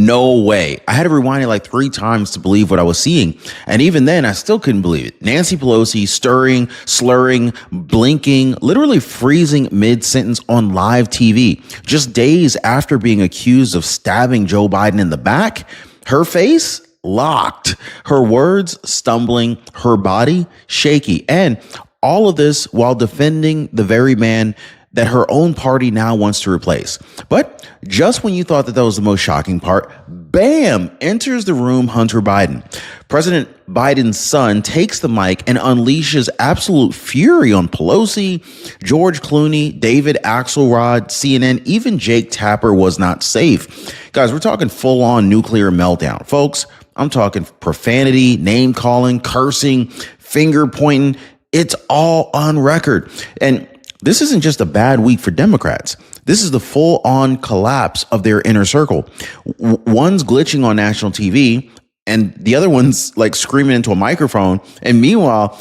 No way. I had to rewind it like 3 times to believe what I was seeing. And even then, I still couldn't believe it. Nancy Pelosi stirring, slurring, blinking, literally freezing mid-sentence on live TV. Just days after being accused of stabbing Joe Biden in the back, her face locked, her words stumbling, her body shaky. And all of this while defending the very man that her own party now wants to replace. But just when you thought that was the most shocking part, bam, enters the room Hunter Biden. President Biden's son takes the mic and unleashes absolute fury on Pelosi, George Clooney, David Axelrod, CNN, even Jake Tapper was not safe. Guys, we're talking full-on nuclear meltdown. Folks, I'm talking profanity, name calling, cursing, finger pointing. It's all on record. And this isn't just a bad week for Democrats. This is the full-on collapse of their inner circle. One's glitching on national TV, and the other one's like screaming into a microphone. And meanwhile,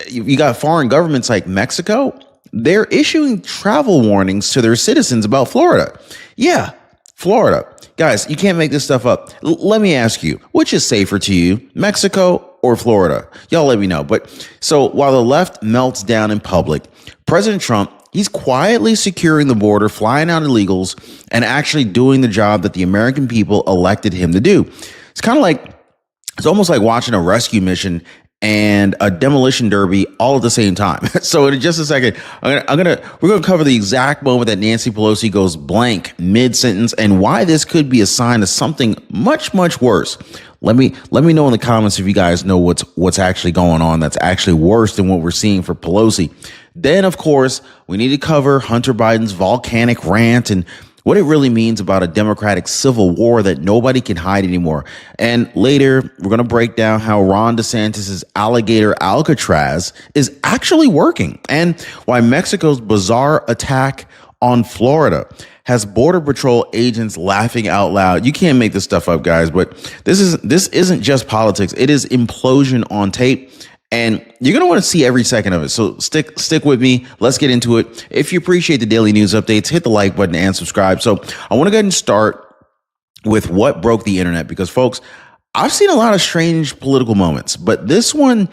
you got foreign governments like Mexico. They're issuing travel warnings to their citizens about Florida. Yeah, Florida. Guys, you can't make this stuff up. Let me ask you, which is safer to you, Mexico or Florida? Y'all let me know. But so while the left melts down in public, President Trump, he's quietly securing the border, flying out illegals, and actually doing the job that the American people elected him to do. It's almost like watching a rescue mission and a demolition derby all at the same time. So in just a second, we're gonna cover the exact moment that Nancy Pelosi goes blank mid-sentence and why this could be a sign of something much, much worse. Let me know in the comments if you guys know what's actually going on that's actually worse than what we're seeing for Pelosi. Then, of course, we need to cover Hunter Biden's volcanic rant and what it really means about a Democratic civil war that nobody can hide anymore. And later, we're going to break down how Ron DeSantis' Alligator Alcatraz is actually working and why Mexico's bizarre attack on Florida has Border Patrol agents laughing out loud. You can't make this stuff up, guys, but this isn't just politics. It is implosion on tape. And you're going to want to see every second of it. So stick with me. Let's get into it. If you appreciate the daily news updates, hit the like button and subscribe. So I want to go ahead and start with what broke the internet, because folks, I've seen a lot of strange political moments, but this one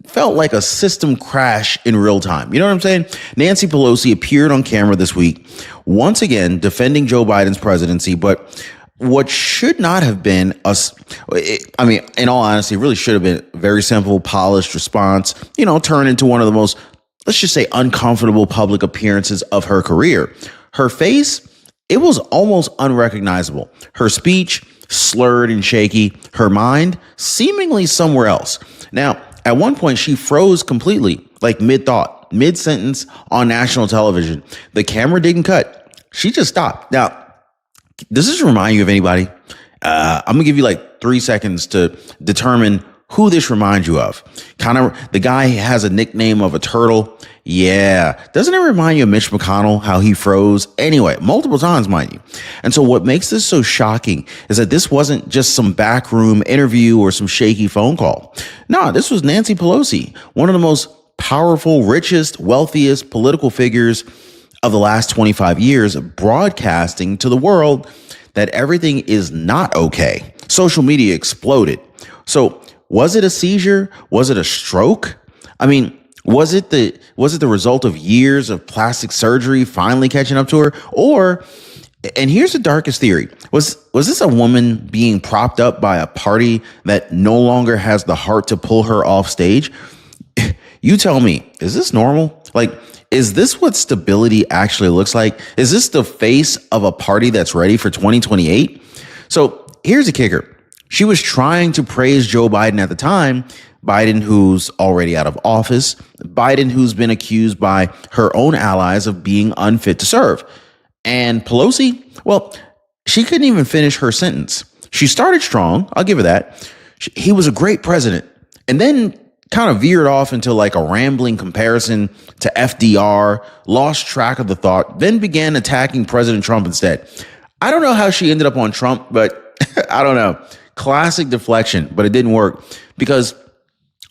felt like a system crash in real time. You know what I'm saying? Nancy Pelosi appeared on camera this week, once again defending Joe Biden's presidency, but what should not have been in all honesty, it really should have been a very simple, polished response, turned into one of the most, let's just say, uncomfortable public appearances of her career. Her face, it was almost unrecognizable. Her speech, slurred and shaky. Her mind, seemingly somewhere else. Now, at one point, she froze completely, like mid-thought, mid-sentence on national television. The camera didn't cut. She just stopped. Now, does this remind you of anybody? I'm going to give you like 3 seconds to determine who this reminds you of. Kind of, the guy has a nickname of a turtle. Yeah. Doesn't it remind you of Mitch McConnell, how he froze? Anyway, multiple times, mind you. And so what makes this so shocking is that this wasn't just some backroom interview or some shaky phone call. No, this was Nancy Pelosi, one of the most powerful, richest, wealthiest political figures of the last 25 years, broadcasting to the world that everything is not okay. Social media exploded. So was it a seizure? Was it a stroke? I mean, was it the result of years of plastic surgery finally catching up to her? Or, and here's the darkest theory, was this a woman being propped up by a party that no longer has the heart to pull her off stage? You tell me, is this normal? Like, is this what stability actually looks like? Is this the face of a party that's ready for 2028? So here's the kicker. She was trying to praise Joe Biden at the time, Biden who's already out of office, Biden who's been accused by her own allies of being unfit to serve. And Pelosi, well, she couldn't even finish her sentence. She started strong, I'll give her that. He was a great president. And then kind of veered off into like a rambling comparison to FDR, lost track of the thought, then began attacking President Trump instead. I don't know how she ended up on Trump, but I don't know. Classic deflection, but it didn't work because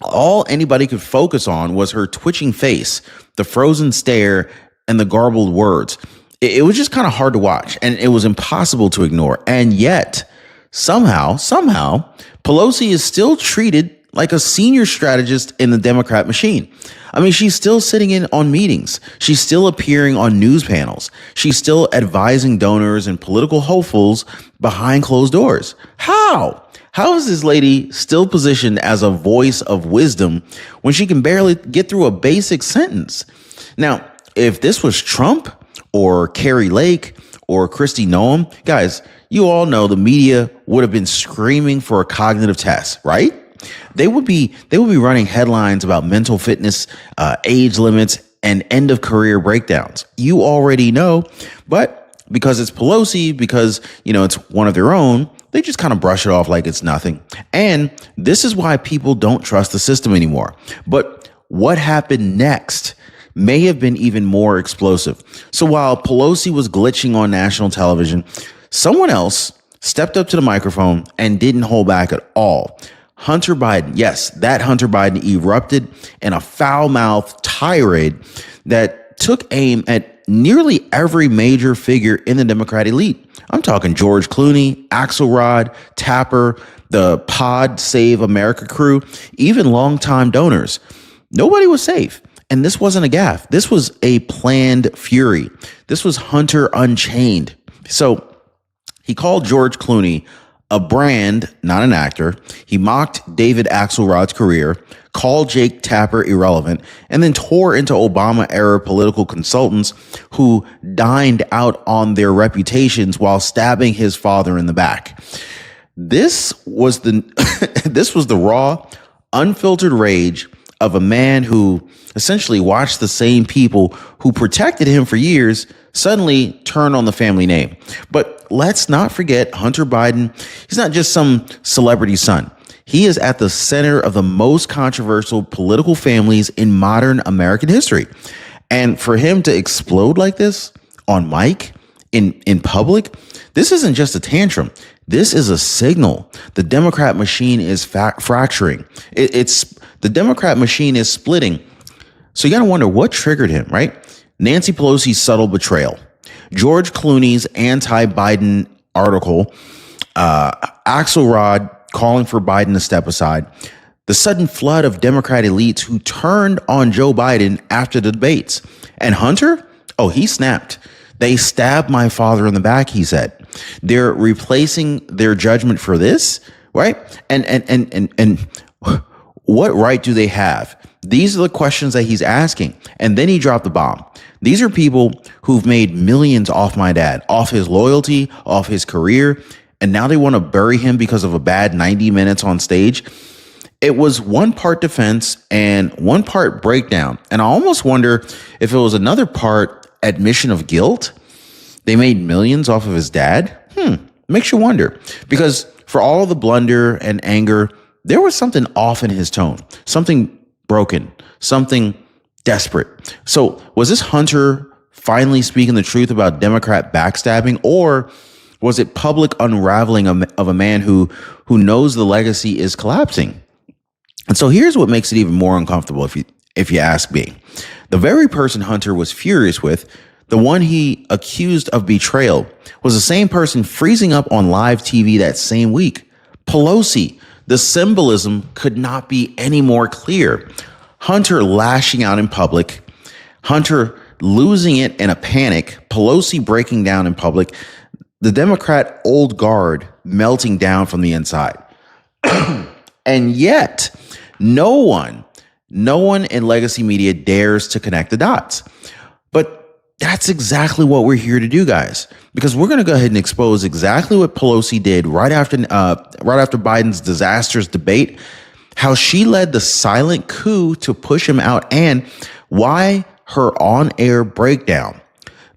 all anybody could focus on was her twitching face, the frozen stare, and the garbled words. It was just kind of hard to watch, and it was impossible to ignore. And yet, somehow, Pelosi is still treated like a senior strategist in the Democrat machine. I mean, she's still sitting in on meetings. She's still appearing on news panels. She's still advising donors and political hopefuls behind closed doors. How? How is this lady still positioned as a voice of wisdom when she can barely get through a basic sentence? Now, if this was Trump or Carrie Lake or Kristi Noem, guys, you all know the media would have been screaming for a cognitive test, right? They would be running headlines about mental fitness, age limits, and end of career breakdowns. You already know, but because it's Pelosi, because it's one of their own, they just kind of brush it off like it's nothing. And this is why people don't trust the system anymore. But what happened next may have been even more explosive. So while Pelosi was glitching on national television, someone else stepped up to the microphone and didn't hold back at all. Hunter Biden, yes, that Hunter Biden erupted in a foul-mouthed tirade that took aim at nearly every major figure in the Democrat elite. I'm talking George Clooney, Axelrod, Tapper, the Pod Save America crew, even longtime donors. Nobody was safe. And this wasn't a gaffe. This was a planned fury. This was Hunter Unchained. So he called George Clooney a brand, not an actor. He mocked David Axelrod's career, called Jake Tapper irrelevant, and then tore into Obama-era political consultants who dined out on their reputations while stabbing his father in the back. This was the raw, unfiltered rage of a man who essentially watched the same people who protected him for years suddenly turn on the family name. But let's not forget Hunter Biden. He's not just some celebrity son. He is at the center of the most controversial political families in modern American history. And for him to explode like this on mic, in public, this isn't just a tantrum. This is a signal. The Democrat machine is fracturing. The Democrat machine is splitting. So you got to wonder what triggered him, right? Nancy Pelosi's subtle betrayal, George Clooney's anti-Biden article, Axelrod calling for Biden to step aside, the sudden flood of Democrat elites who turned on Joe Biden after the debates. And Hunter, he snapped. They stabbed my father in the back, he said. They're replacing their judgment for this, right? And what right do they have? These are the questions that he's asking. And then he dropped the bomb. These are people who've made millions off my dad, off his loyalty, off his career. And now they want to bury him because of a bad 90 minutes on stage. It was one part defense and one part breakdown. And I almost wonder if it was another part admission of guilt. They made millions off of his dad. Makes you wonder. Because for all the blunder and anger, there was something off in his tone, something broken, something desperate. So was this Hunter finally speaking the truth about Democrat backstabbing, or was it public unraveling of a man who knows the legacy is collapsing? And so here's what makes it even more uncomfortable, if you ask me. The very person Hunter was furious with, the one he accused of betrayal, was the same person freezing up on live TV that same week. Pelosi. The symbolism could not be any more clear. Hunter lashing out in public, Hunter losing it in a panic, Pelosi breaking down in public, the Democrat old guard melting down from the inside. And yet, no one in legacy media dares to connect the dots. But that's exactly what we're here to do, guys, because we're going to go ahead and expose exactly what Pelosi did right after Biden's disastrous debate, how she led the silent coup to push him out, and why her on-air breakdown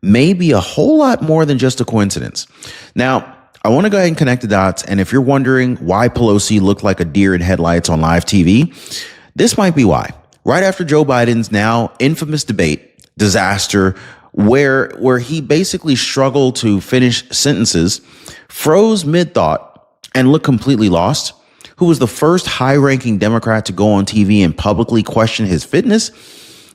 may be a whole lot more than just a coincidence. Now, I want to go ahead and connect the dots, and if you're wondering why Pelosi looked like a deer in headlights on live TV, this might be why. Right after Joe Biden's now infamous debate disaster, where he basically struggled to finish sentences, froze mid-thought, and looked completely lost, who was the first high-ranking Democrat to go on TV and publicly question his fitness?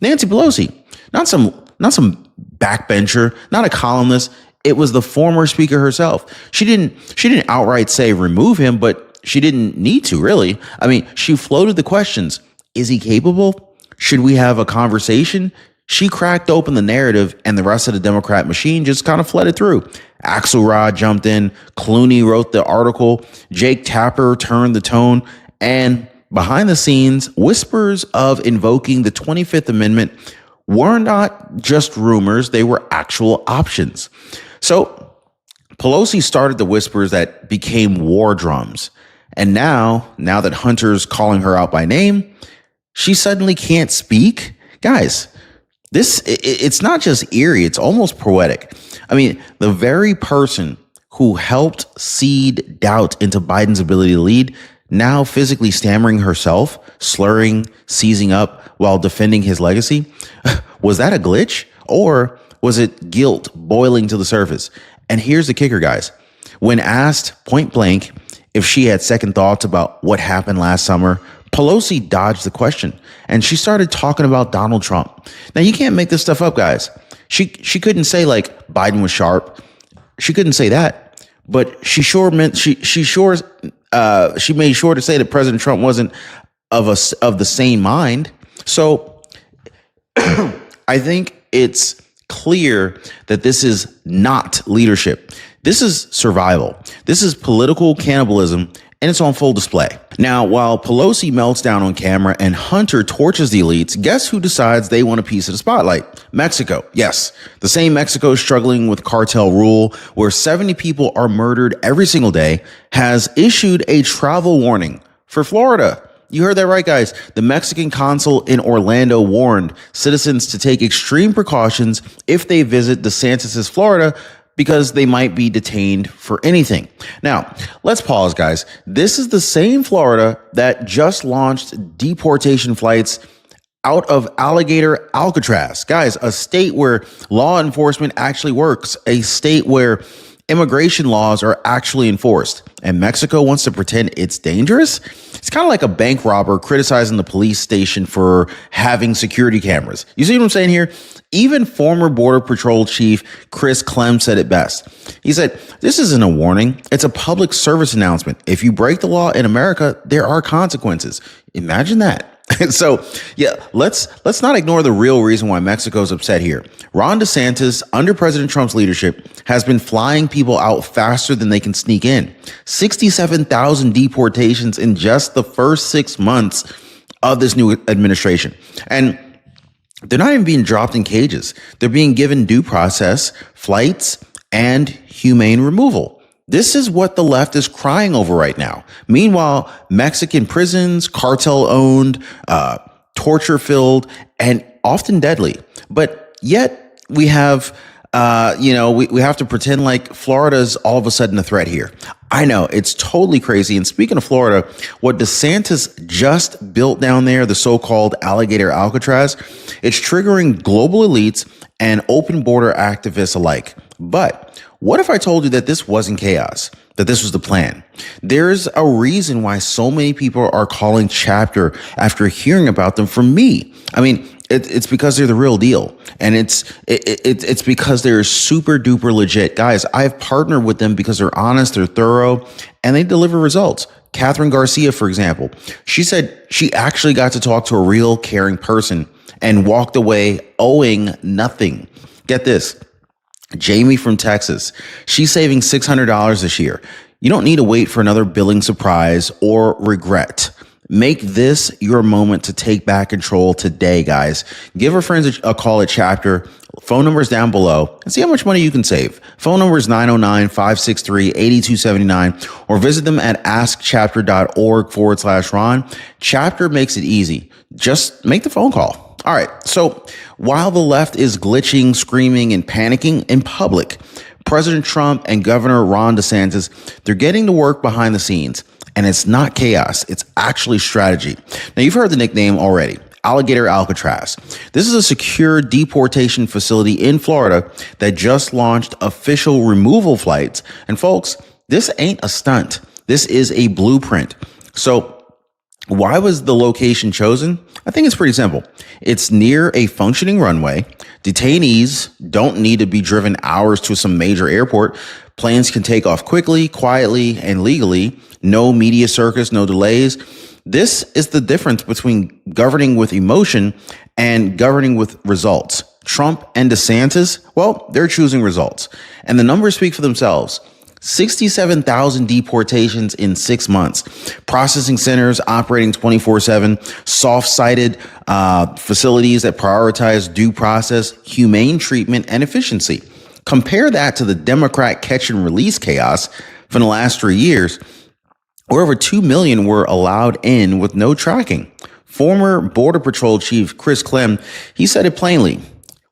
Nancy Pelosi. Not some not some backbencher, not a columnist. It was the former speaker herself. She didn't outright say remove him, but she didn't need to, really. I mean, she floated the questions. Is he capable? Should we have a conversation? She cracked open the narrative, and the rest of the Democrat machine just kind of flooded through. Axelrod jumped in. Clooney wrote the article. Jake Tapper turned the tone. And behind the scenes, whispers of invoking the 25th Amendment were not just rumors. They were actual options. So Pelosi started the whispers that became war drums. And now that Hunter's calling her out by name, she suddenly can't speak. Guys, it's not just eerie, it's almost poetic. I mean, the very person who helped seed doubt into Biden's ability to lead, now physically stammering herself, slurring, seizing up while defending his legacy. Was that a glitch, or was it guilt boiling to the surface? And here's the kicker, guys. When asked point blank if she had second thoughts about what happened last summer, Pelosi dodged the question, and she started talking about Donald Trump. Now, you can't make this stuff up, guys. She couldn't say like Biden was sharp. She couldn't say that, but she made sure to say that President Trump wasn't of the same mind. So I think it's clear that this is not leadership. This is survival. This is political cannibalism, and it's on full display. Now, while Pelosi melts down on camera and Hunter torches the elites, guess who decides they want a piece of the spotlight? Mexico. Yes, the same Mexico struggling with cartel rule, where 70 people are murdered every single day, has issued a travel warning for Florida. You heard that right, guys. The Mexican consul in Orlando warned citizens to take extreme precautions if they visit DeSantis' Florida, because they might be detained for anything. Now, let's pause, guys. This is the same Florida that just launched deportation flights out of Alligator Alcatraz. Guys, a state where law enforcement actually works, a state where immigration laws are actually enforced. And Mexico wants to pretend it's dangerous? It's kind of like a bank robber criticizing the police station for having security cameras. You see what I'm saying here? Even former Border Patrol Chief Chris Clem said it best. He said, "This isn't a warning. It's a public service announcement. If you break the law in America, there are consequences." Imagine that. So, yeah, let's not ignore the real reason why Mexico's upset here. Ron DeSantis, under President Trump's leadership, has been flying people out faster than they can sneak in. 67,000 deportations in just the first 6 months of this new administration. And they're not even being dropped in cages. They're being given due process, flights, and humane removal. This is what the left is crying over right now. Meanwhile, Mexican prisons, cartel-owned, torture-filled, and often deadly. But yet we have, we have to pretend like Florida's all of a sudden a threat here. I know, it's totally crazy. And speaking of Florida, what DeSantis just built down there, the so-called Alligator Alcatraz, it's triggering global elites and open border activists alike. But what if I told you that this wasn't chaos, that this was the plan? There's a reason why so many people are calling Chapter after hearing about them from me. I mean, it's because they're the real deal. And it's because they're super duper legit. Guys, I've partnered with them because they're honest, they're thorough, and they deliver results. Catherine Garcia, for example, she said she actually got to talk to a real caring person and walked away owing nothing. Get this. Jamie from Texas, she's saving $600 this year. You don't need to wait for another billing surprise or regret. Make this your moment to take back control today, guys. Give her friends a call at Chapter. Phone number is down below, and see how much money you can save. Phone number is 909-563-8279, or visit them at askchapter.org/Ron. Chapter makes it easy. Just make the phone call. All right, so while the left is glitching, screaming, and panicking in public, President Trump and Governor Ron DeSantis, they're getting to work behind the scenes. And it's not chaos, it's actually strategy. Now, you've heard the nickname already, Alligator Alcatraz. This is a secure deportation facility in Florida that just launched official removal flights. And folks, this ain't a stunt. This is a blueprint. So Why was the location chosen? I think it's pretty simple. It's near a functioning runway. Detainees don't need to be driven hours to some major airport. Planes can take off quickly, quietly, and legally. No media circus, no delays. This is the difference between governing with emotion and governing with results. Trump and DeSantis, well, they're choosing results. And the numbers speak for themselves. 67,000 deportations in 6 months. Processing centers operating 24/7. Soft-sided facilities that prioritize due process, humane treatment, and efficiency. Compare that to the Democrat catch and release chaos from the last 3 years, where over 2 million were allowed in with no tracking. Former Border Patrol Chief Chris Clem, he said it plainly.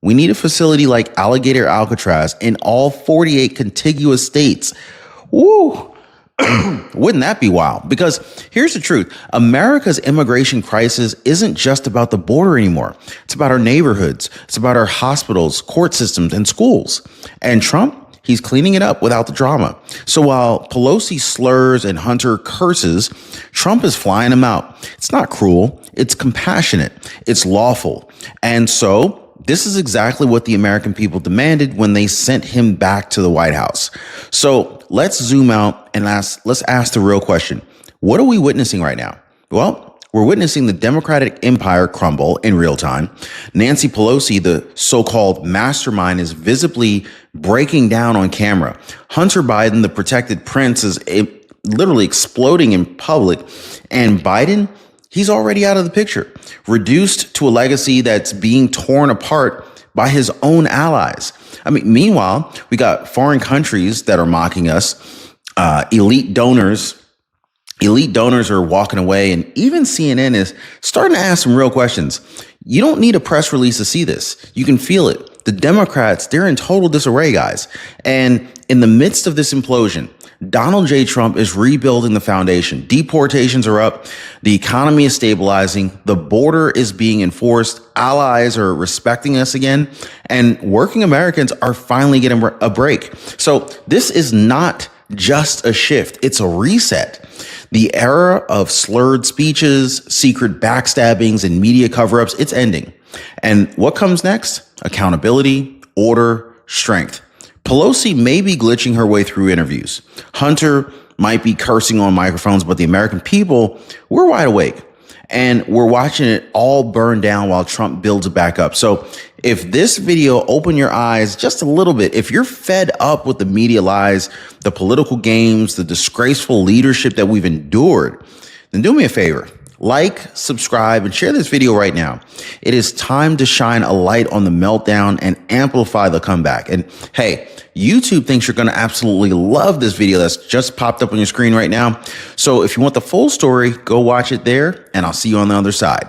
We need a facility like Alligator Alcatraz in all 48 contiguous states. Woo! Wouldn't that be wild? Because here's the truth. America's immigration crisis isn't just about the border anymore. It's about our neighborhoods. It's about our hospitals, court systems, and schools. And Trump, he's cleaning it up without the drama. So while Pelosi slurs and Hunter curses, Trump is flying them out. It's not cruel. It's compassionate. It's lawful. And so this is exactly what the American people demanded when they sent him back to the White House. So let's zoom out and let's ask the real question. What are we witnessing right now? Well, we're witnessing the Democratic empire crumble in real time. Nancy Pelosi, the so-called mastermind, is visibly breaking down on camera. Hunter Biden, the protected prince, is literally exploding in public. And Biden, he's already out of the picture, reduced to a legacy that's being torn apart by his own allies. I mean, meanwhile, we got foreign countries that are mocking us. Elite donors are walking away, and even CNN is starting to ask some real questions. You don't need a press release to see this. You can feel it. The Democrats, they're in total disarray, guys. And in the midst of this implosion, Donald J. Trump is rebuilding the foundation. Deportations are up. The economy is stabilizing. The border is being enforced. Allies are respecting us again. And working Americans are finally getting a break. So this is not just a shift. It's a reset. The era of slurred speeches, secret backstabbings, and media cover-ups, it's ending. And what comes next? Accountability, order, strength. Pelosi may be glitching her way through interviews. Hunter might be cursing on microphones, but the American people, we're wide awake. And we're watching it all burn down while Trump builds it back up. So if this video opened your eyes just a little bit, if you're fed up with the media lies, the political games, the disgraceful leadership that we've endured, then do me a favor. Like, subscribe, and share this video right now. It is time to shine a light on the meltdown and amplify the comeback. And hey, YouTube thinks you're going to absolutely love this video that's just popped up on your screen right now. So if you want the full story, go watch it there, and I'll see you on the other side.